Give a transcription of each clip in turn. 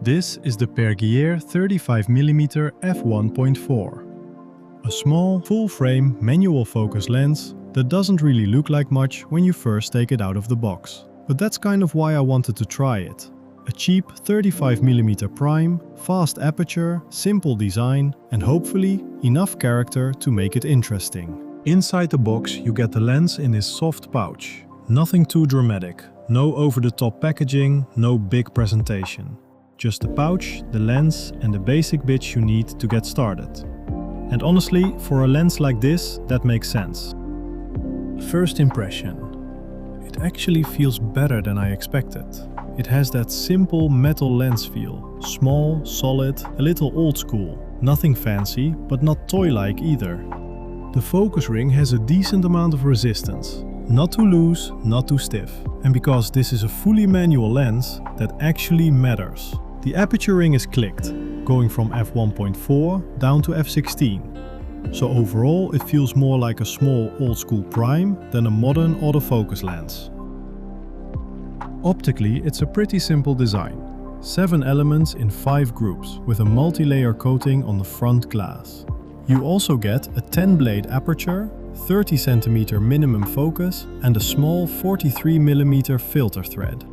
This is the Pergear 35mm F1.4. A small, full-frame manual focus lens that doesn't really look like much when you first take it out of the box. But that's kind of why I wanted to try it. A cheap 35mm prime, fast aperture, simple design, and hopefully enough character to make it interesting. Inside the box you get the lens in this soft pouch. Nothing too dramatic, no over-the-top packaging, no big presentation. Just the pouch, the lens and the basic bits you need to get started. And honestly, for a lens like this, that makes sense. First impression. It actually feels better than I expected. It has that simple metal lens feel. Small, solid, a little old school. Nothing fancy, but not toy-like either. The focus ring has a decent amount of resistance. Not too loose, not too stiff. And because this is a fully manual lens, that actually matters. The aperture ring is clicked, going from f1.4 down to f16. So overall it feels more like a small old-school prime than a modern autofocus lens. Optically, it's a pretty simple design. 7 elements in 5 groups with a multi-layer coating on the front glass. You also get a 10-blade aperture, 30cm minimum focus and a small 43mm filter thread.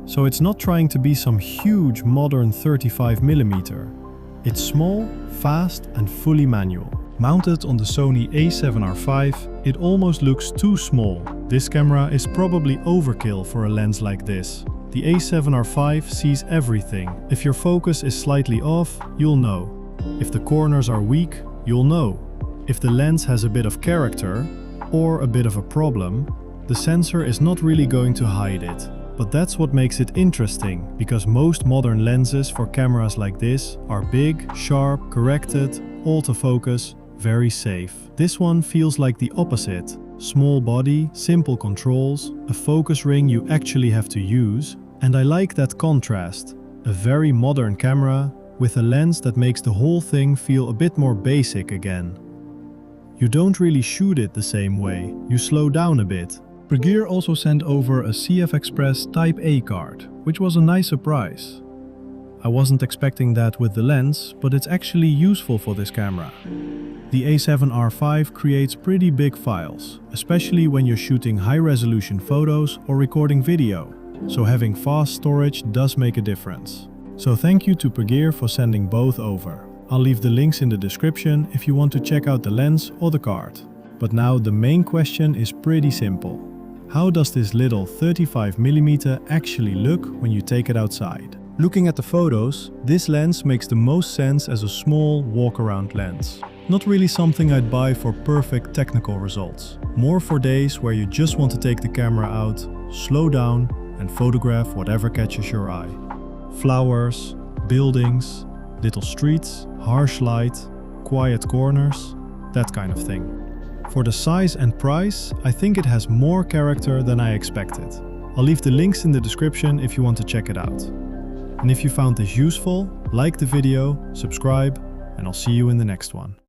So it's not trying to be some huge modern 35mm. It's small, fast and fully manual. Mounted on the Sony A7R V, it almost looks too small. This camera is probably overkill for a lens like this. The A7R V sees everything. If your focus is slightly off, you'll know. If the corners are weak, you'll know. If the lens has a bit of character, or a bit of a problem, the sensor is not really going to hide it. But that's what makes it interesting, because most modern lenses for cameras like this are big, sharp, corrected, autofocus, very safe. This one feels like the opposite. Small body, simple controls, a focus ring you actually have to use, and I like that contrast. A very modern camera with a lens that makes the whole thing feel a bit more basic again. You don't really shoot it the same way, you slow down a bit. Pergear also sent over a CFexpress Type A card, which was a nice surprise. I wasn't expecting that with the lens, but it's actually useful for this camera. The A7R V creates pretty big files, especially when you're shooting high-resolution photos or recording video, so having fast storage does make a difference. So thank you to Pergear for sending both over. I'll leave the links in the description if you want to check out the lens or the card. But now the main question is pretty simple. How does this little 35mm actually look when you take it outside? Looking at the photos, this lens makes the most sense as a small walk-around lens. Not really something I'd buy for perfect technical results. More for days where you just want to take the camera out, slow down and photograph whatever catches your eye. Flowers, buildings, little streets, harsh light, quiet corners, that kind of thing. For the size and price, I think it has more character than I expected. I'll leave the links in the description if you want to check it out. And if you found this useful, like the video, subscribe, and I'll see you in the next one.